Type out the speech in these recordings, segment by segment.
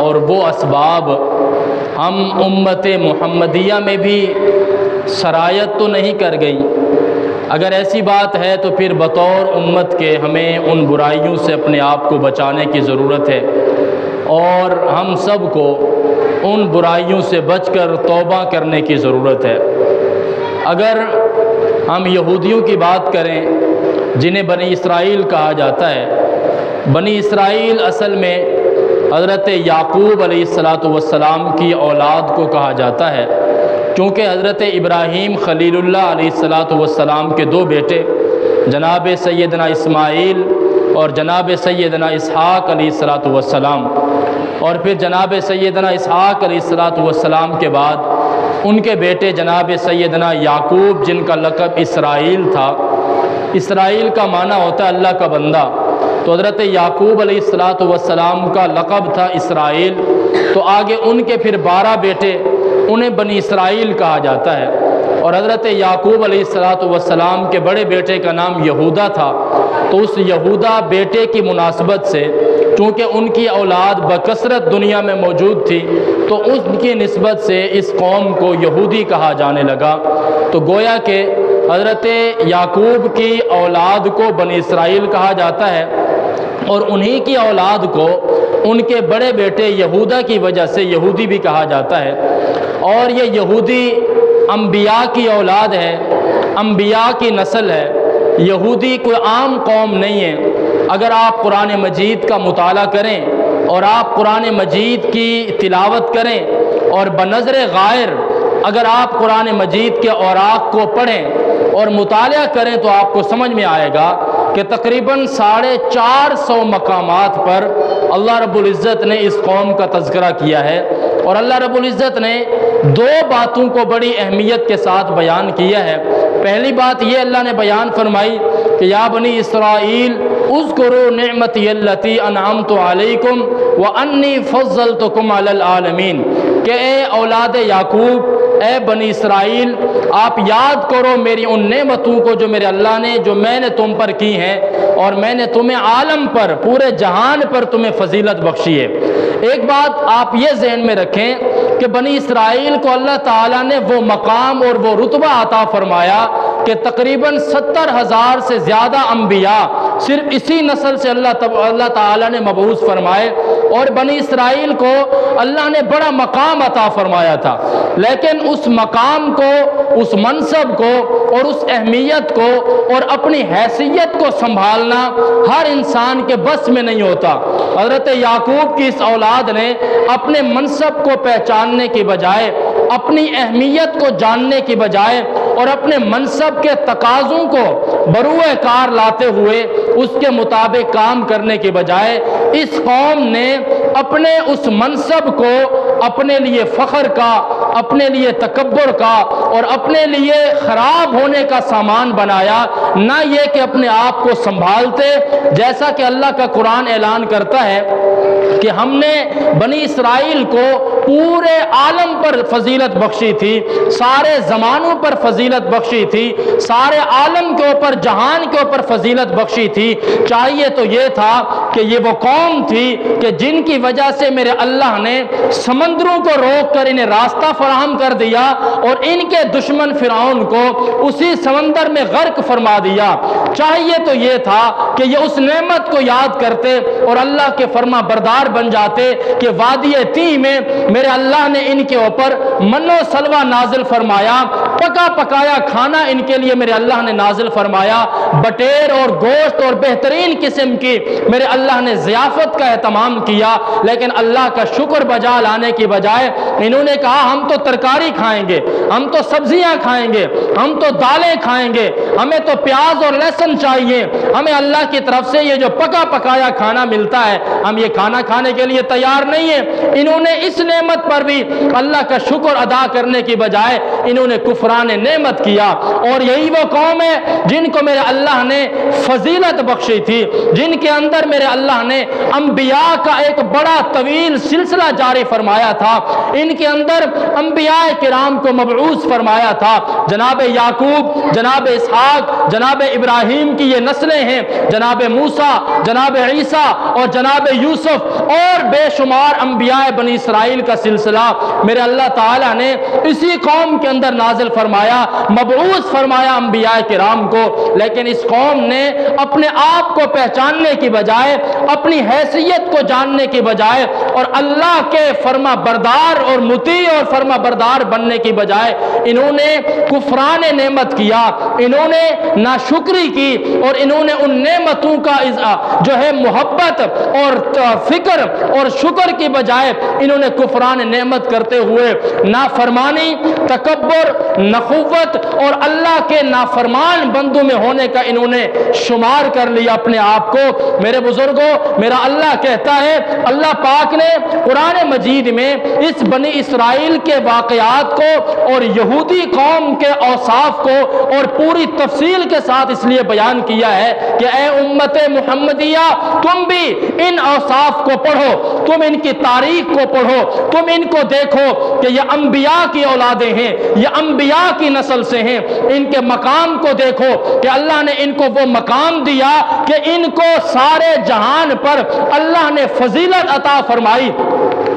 اور وہ اسباب ہم امت محمدیہ میں بھی سرایت تو نہیں کر گئی؟ اگر ایسی بات ہے تو پھر بطور امت کے ہمیں ان برائیوں سے اپنے آپ کو بچانے کی ضرورت ہے، اور ہم سب کو ان برائیوں سے بچ کر توبہ کرنے کی ضرورت ہے۔ اگر ہم یہودیوں کی بات کریں جنہیں بنی اسرائیل کہا جاتا ہے، بنی اسرائیل اصل میں حضرت یعقوب علیہ السلام کی اولاد کو کہا جاتا ہے، کیونکہ حضرت ابراہیم خلیل اللہ علیہ السلام کے دو بیٹے جناب سیدنا اسماعیل اور جناب سیدنا اسحاق علیہ السلام، اور پھر جناب سیدنا اسحاق علیہ السلام کے بعد ان کے بیٹے جناب سیدنا یعقوب، جن کا لقب اسرائیل تھا۔ اسرائیل کا معنی ہوتا ہے اللہ کا بندہ، تو حضرت یعقوب علیہ السلام کا لقب تھا اسرائیل، تو آگے ان کے پھر 12 بیٹے، انہیں بنی اسرائیل کہا جاتا ہے، اور حضرت یعقوب علیہ السلام کے بڑے بیٹے کا نام یہودا تھا، تو اس یہودا بیٹے کی مناسبت سے چونکہ ان کی اولاد بکثرت دنیا میں موجود تھی، تو ان کی نسبت سے اس قوم کو یہودی کہا جانے لگا۔ تو گویا کہ حضرت یعقوب کی اولاد کو بنی اسرائیل کہا جاتا ہے، اور انہی کی اولاد کو ان کے بڑے بیٹے یہودا کی وجہ سے یہودی بھی کہا جاتا ہے۔ اور یہ یہودی انبیاء کی اولاد ہے، انبیاء کی نسل ہے۔ یہودی کوئی عام قوم نہیں ہے۔ اگر آپ قرآن مجید کا مطالعہ کریں اور آپ قرآن مجید کی تلاوت کریں اور بنظر غائر اگر آپ قرآن مجید کے اوراق کو پڑھیں اور مطالعہ کریں تو آپ کو سمجھ میں آئے گا کہ تقریباً 450 مقامات پر اللہ رب العزت نے اس قوم کا تذکرہ کیا ہے، اور اللہ رب العزت نے 2 باتوں کو بڑی اہمیت کے ساتھ بیان کیا ہے۔ پہلی بات یہ اللہ نے بیان فرمائی کہ یا بنی اسرائیل اذکروا نعمتی التی انعمت علیکم وانی فضلتکم علی العالمین، کہ اے اولاد یعقوب، اے بنی اسرائیل، آپ یاد کرو میری ان نعمتوں کو جو میرے اللہ نے، جو میں نے تم پر کی ہیں، اور میں نے تمہیں عالم پر، پورے جہان پر تمہیں فضیلت بخشی ہے۔ ایک بات آپ یہ ذہن میں رکھیں کہ بنی اسرائیل کو اللہ تعالیٰ نے وہ مقام اور وہ رتبہ عطا فرمایا کہ تقریباً 70,000 سے زیادہ انبیاء صرف اسی نسل سے اللہ تعالیٰ نے مبعوث فرمائے، اور بنی اسرائیل کو اللہ نے بڑا مقام عطا فرمایا تھا، لیکن اس مقام کو، اس منصب کو اور اس اہمیت کو اور اپنی حیثیت کو سنبھالنا ہر انسان کے بس میں نہیں ہوتا۔ حضرت یعقوب کی اس اولاد نے اپنے منصب کو پہچاننے کی بجائے، اپنی اہمیت کو جاننے کی بجائے اور اپنے منصب کے تقاضوں کو بروئے کار لاتے ہوئے اس کے مطابق کام کرنے کی بجائے اس قوم نے اپنے اس منصب کو اپنے لیے فخر کا، اپنے لیے تکبر کا اور اپنے لیے خراب ہونے کا سامان بنایا، نہ یہ کہ اپنے آپ کو سنبھالتے۔ جیسا کہ اللہ کا قرآن اعلان کرتا ہے کہ ہم نے بنی اسرائیل کو پورے عالم پر فضیلت بخشی تھی، سارے زمانوں پر فضیلت بخشی تھی، سارے عالم کے اوپر، جہان کے اوپر فضیلت بخشی تھی۔ چاہیے تو یہ تھا کہ یہ وہ قوم تھی کہ جن کی وجہ سے میرے اللہ نے سمندروں کو روک کر انہیں راستہ فراہم کر دیا اور ان کے دشمن فرعون کو اسی سمندر میں غرق فرما دیا۔ چاہیے تو یہ تھا کہ یہ اس نعمت کو یاد کرتے اور اللہ کے فرما بردار بن جاتے کہ وادی تی میں میرے اللہ نے ان کے اوپر من و سلوہ نازل فرمایا، پکا پکایا کھانا ان کے لیے میرے اللہ نے نازل فرمایا، بٹیر اور گوشت اور بہترین قسم کی میرے اللہ نے ضیافت کا اہتمام کیا، لیکن اللہ کا شکر بجا لانے کی بجائے انہوں نے کہا ہم تو ترکاری کھائیں گے، ہم تو سبزیاں کھائیں گے، ہم تو دالیں کھائیں گے، ہمیں تو پیاز اور لہسن چاہیے، ہمیں اللہ کی طرف سے یہ جو پکا پکایا کھانا ملتا ہے ہم یہ کھانا کھانے کے لیے تیار نہیں ہیں۔ انہوں نے اس نعمت پر بھی اللہ کا شکر ادا کرنے کی بجائے انہوں نے کفران نعمت کیا، اور یہی وہ قوم ہے جن کو میرے اللہ نے فضیلت بخشی تھی، جن کے اندر میرے اللہ نے انبیاء کا ایک بڑا طویل سلسلہ جاری فرمایا تھا، ان کے اندر انبیاء کرام کو مبعوث فرمایا تھا۔ جناب یعقوب، جناب اسحاق، جناب ابراہیم کی یہ نسلیں ہیں، جناب موسیٰ، جناب عیسیٰ اور جناب یوسف اور بے شمار انبیاء بنی اسرائیل کا سلسلہ میرے اللہ تعالیٰ نے اسی قوم کے اندر نازل فرمایا، مبعوث فرمایا انبیاء کرام کو۔ لیکن اس قوم نے اپنے آپ کو پہچاننے کی بجائے، اپنی حیثیت کو جاننے کی بجائے اور اللہ کے فرما بردار اور مطیع اور فرما بردار بننے کی بجائے انہوں نے کفران نعمت کیا، انہوں نے ناشکری کی اور انہوں نے ان نعمتوں کا جو ہے محبت اور فکر اور شکر کی بجائے انہوں نے کفران نعمت کرتے ہوئے نافرمانی، تکبر، نخوت اور اللہ کے نافرمان بندوں میں ہونے کا انہوں نے شمار کر لیا اپنے آپ کو۔ میرے بزرگوں، میرا اللہ کہتا ہے، اللہ پاک نے قرآن مجید میں اس بنی اسرائیل کے واقعات کو اور یہودی قوم کے اوصاف کو اور پوری تفصیل کے ساتھ اس لیے بیان کیا ہے کہ اے امت محمدیہ، تم بھی ان اوصاف کو پڑھو، تم ان کی تاریخ کو پڑھو، تم ان کو دیکھو کہ یہ انبیاء کی اولادیں ہیں، یہ انبیاء کی نسل سے ہیں، ان کے مقام کو دیکھو کہ اللہ نے ان کو وہ مقام دیا کہ ان کو سارے جہان پر اللہ نے فضیلت عطا فرمائی،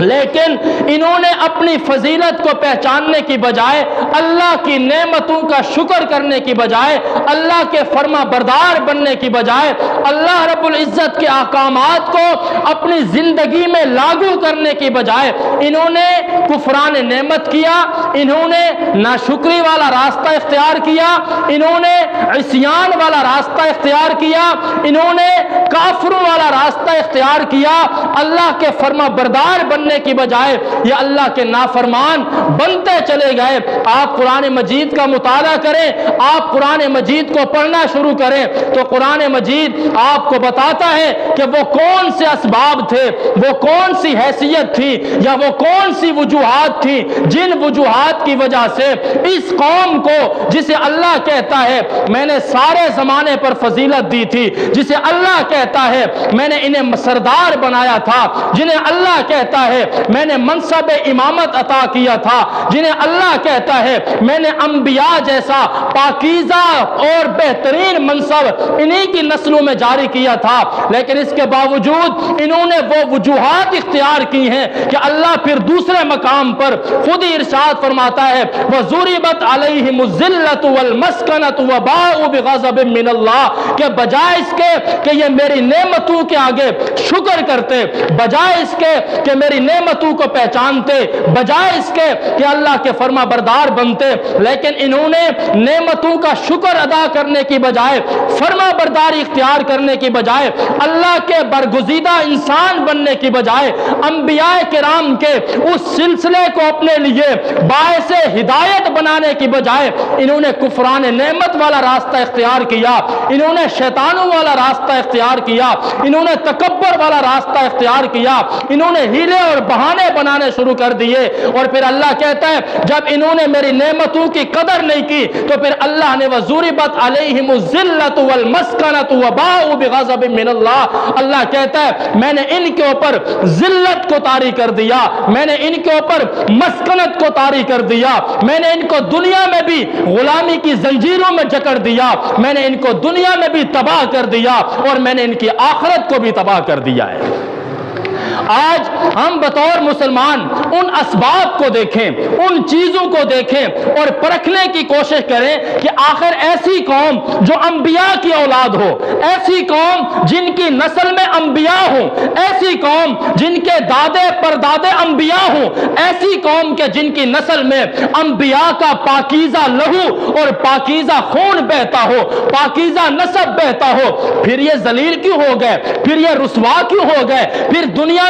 لیکن انہوں نے اپنی فضیلت کو پہچاننے کی بجائے، اللہ کی نعمتوں کا شکر کرنے کی بجائے، اللہ کے فرما بردار بننے کی بجائے، اللہ رب العزت کے احکامات کو اپنی زندگی میں لاگو کرنے کی بجائے انہوں نے کفران نعمت کیا، انہوں نے ناشکری والا راستہ اختیار کیا، انہوں نے عصیان والا راستہ اختیار کیا، انہوں نے کافروں والا راستہ اختیار کیا۔ اللہ کے فرما بردار بننے کی بجائے یہ اللہ کے نافرمان بنتے چلے گئے۔ آپ قرآن مجید کا مطالعہ کریں، آپ قرآن مجید کو پڑھنا شروع کریں تو قرآن مجید آپ کو بتاتا ہے کہ وہ کون سے اسباب تھے، وہ کون سی حیثیت تھی یا وہ کون سی وجوہات تھی جن وجوہات کی وجہ سے اس قوم کو، جسے اللہ کہتا ہے میں نے سارے زمانے پر فضیلت دی تھی، جسے اللہ کہتا ہے میں نے انہیں سردار بنایا تھا، جنہیں اللہ کہتا ہے میں نے منصب امامت عطا کیا تھا، جنہیں اللہ کہتا ہے میں نے انبیاء جیسا پاکیزہ اور بہترین منصب انہی کی نسلوں میں جاری کیا تھا، لیکن اس کے باوجود انہوں نے وہ وجوہات اختیار کی ہیں کہ اللہ پھر دوسرے مقام پر خود ہی ارشاد فرماتا ہے وَضُرِبَتْ عَلَيْهِمُ الذِّلَّةُ وَالْمَسْكَنَةُ وَبَاءُوا بِغَضَبٍ مِّنَ اللَّهِ کہ بجائے اس کے کہ یہ میری نعمتوں کے آگے شکر کرتے، بجائے اس کے کہ میری نعمتوں کو پہچانتے، بجائے اس کے کہ اللہ کے فرما بردار بنتے، لیکن انہوں نے نعمتوں کا شکر ادا کرنے کی بجائے، فرما برداری اختیار کرنے کی بجائے، اللہ کے برگزیدہ انسان بننے کی بجائے، انبیاء کرام کے اس سلسلے کو اپنے لیے باعث ہدایت بنانے کی بجائے انہوں نے کفران نعمت والا راستہ اختیار کیا، انہوں نے شیطانوں والا راستہ اختیار کیا، انہوں نے تکبر والا راستہ اختیار کیا، انہوں نے ہیلے اور بہانے بنانے شروع کر دیے، اور پھر اللہ کہتا ہے جب انہوں نے میری نعمتوں کی قدر نہیں کی تو پھر اللہ نے وَضُرِبَتْ عَلَيْهِمُ الذِّلَّةُ وَالْمَسْكَنَةُ وَبَاءُوا بِغَضَبٍ مِّنَ اللَّهِ اللہ کہتا ہے میں نے ان کے اوپر ذلت کو طاری کر دیا، میں نے ان کے اوپر مسکنت کو طاری کر دیا، میں نے ان کو دنیا میں بھی غلامی کی زنجیروں میں جکڑ دیا، میں نے ان کو دنیا میں بھی تباہ کر دیا اور میں نے ان کی آخرت کو بھی تباہ کر دیا ہے۔ آج ہم بطور مسلمان ان اسباب کو دیکھیں، ان چیزوں کو دیکھیں اور پرکھنے کی کوشش کریں کہ آخر ایسی قوم جو انبیاء کی اولاد ہو، ایسی قوم جن کی نسل میں انبیاء ہوں، ایسی قوم جن کے دادے پردادے انبیاء ہوں، ایسی قوم کے جن کی نسل میں انبیاء کا پاکیزہ لہو اور پاکیزہ خون بہتا ہو، پاکیزہ نسب بہتا ہو، پھر یہ ذلیل کیوں ہو گئے، پھر یہ رسوا کیوں ہو گئے، پھر دنیا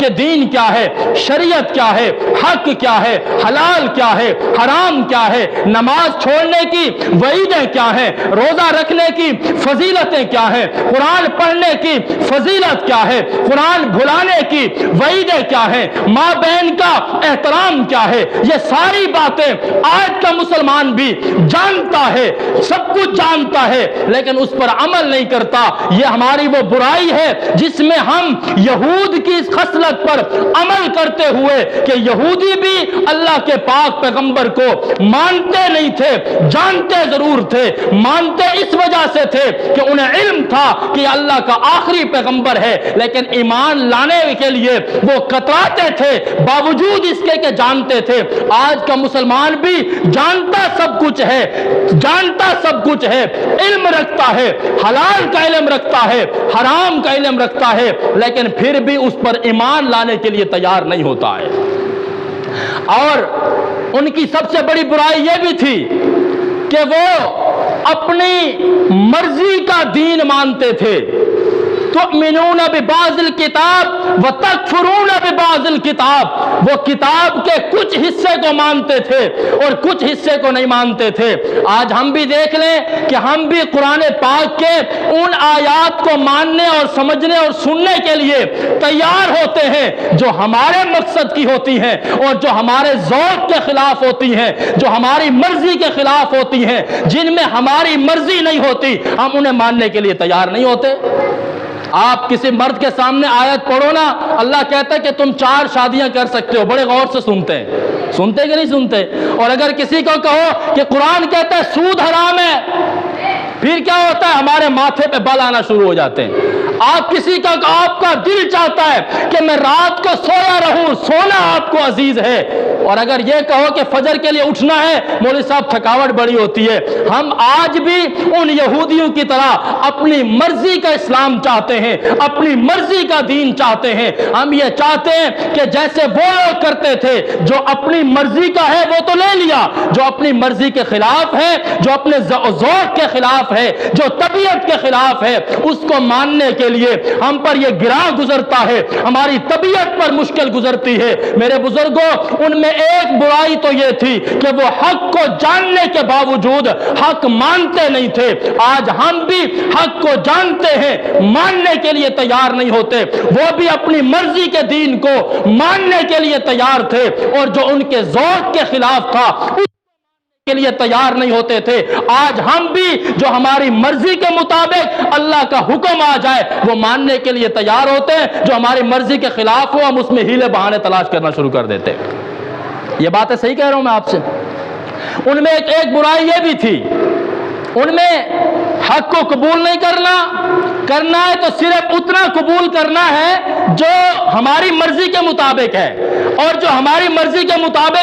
کہ دین کیا ہے، شریعت کیا ہے، حق کیا ہے، حلال کیا ہے، حرام کیا ہے، نماز چھوڑنے کی وعیدیں کیا ہیں، روزہ رکھنے کی فضیلتیں کیا ہیں، قرآن پڑھنے کی فضیلت کیا ہے، قرآن بھلانے کی وعیدیں کیا ہیں، ماں بہن کا احترام کیا ہے، یہ ساری باتیں آج کا مسلمان بھی جانتا ہے، سب کچھ جانتا ہے، لیکن اس پر عمل نہیں کرتا۔ یہ ہماری وہ برائی ہے جس میں ہم یہود کی اس خصلت پر عمل کرتے ہوئے کہ یہودی بھی اللہ کے پاک پیغمبر کو مانتے نہیں تھے، جانتے ضرور تھے، مانتے اس وجہ سے تھے کہ انہیں علم تھا کہ اللہ کا آخری پیغمبر ہے، لیکن ایمان لانے کے لیے وہ کتراتے تھے باوجود اس کے کہ جانتے تھے۔ آج کا مسلمان بھی جانتا سب کچھ ہے، جانتا سب کچھ ہے، علم رکھتا ہے، حلال کا علم رکھتا ہے، حرام کا علم رکھتا ہے، لیکن پھر بھی اس پر ایمان لانے کے لیے تیار نہیں ہوتا ہے۔ اور ان کی سب سے بڑی برائی یہ بھی تھی کہ وہ اپنی مرضی کا دین مانتے تھے۔ تؤمنون ببعض الکتاب وتکفرون ببعض الکتاب، وہ کتاب کے کچھ حصے کو مانتے تھے اور کچھ حصے کو نہیں مانتے تھے۔ آج ہم بھی دیکھ لیں کہ ہم بھی قرآن پاک کے ان آیات کو ماننے اور سمجھنے اور سننے کے لیے تیار ہوتے ہیں جو ہمارے مقصد کی ہوتی ہیں اور جو ہمارے ذوق کے خلاف ہوتی ہیں، جو ہماری مرضی کے خلاف ہوتی ہیں، جن میں ہماری مرضی نہیں ہوتی، ہم انہیں ماننے کے لیے تیار نہیں ہوتے۔ آپ کسی مرد کے سامنے آیت پڑھو نا، اللہ کہتا ہے کہ تم 4 شادیاں کر سکتے ہو، بڑے غور سے سنتے ہیں، سنتے کہ نہیں سنتے؟ اور اگر کسی کو کہو کہ قرآن کہتا ہے سود حرام ہے، پھر کیا ہوتا ہے؟ ہمارے ماتھے پہ بل آنا شروع ہو جاتے ہیں۔ آپ کسی کا آپ کا دل چاہتا ہے کہ میں رات کو سویا رہوں، سونا آپ کو عزیز ہے، اور اگر یہ کہو کہ فجر کے لیے اٹھنا ہے، مولوی صاحب تھکاوٹ بڑی ہوتی ہے۔ ہم آج بھی ان یہودیوں کی طرح اپنی مرضی کا اسلام چاہتے ہیں، اپنی مرضی کا دین چاہتے ہیں۔ ہم یہ چاہتے ہیں کہ جیسے وہ لوگ کرتے تھے، جو اپنی مرضی کا ہے وہ تو لے لیا، جو اپنی مرضی کے خلاف ہے، جو اپنے ذوق کے خلاف ہے، جو طبیعت کے خلاف ہے، اس کو ماننے کے لیے ہم پر یہ گراں گزرتا ہے، ہماری طبیعت پر مشکل گزرتی ہے۔ میرے بزرگوں، ان میں ایک برائی تو یہ تھی کہ وہ حق کو جاننے کے باوجود حق مانتے نہیں تھے۔ آج ہم بھی حق کو جانتے ہیں، ماننے کے لیے تیار نہیں ہوتے۔ وہ بھی اپنی مرضی کے دین کو ماننے کے لیے تیار تھے، اور جو ان کے ذوق کے خلاف تھا کے لیے تیار نہیں ہوتے تھے۔ آج ہم بھی جو ہماری مرضی کے مطابق اللہ کا حکم آ جائے وہ ماننے کے لیے تیار ہوتے ہیں، جو ہماری مرضی کے خلاف ہو ہم اس میں ہیلے بہانے تلاش کرنا شروع کر دیتے ہیں۔ یہ باتیں صحیح کہہ رہا ہوں میں آپ سے۔ ان میں ایک برائی یہ بھی تھی، ان میں حق کو قبول نہیں کرنا ہے تو صرف اتنا قبول کرنا ہے جو ہماری مرضی کے مطابق ہے، اور جو ہماری مرضی کے مطابق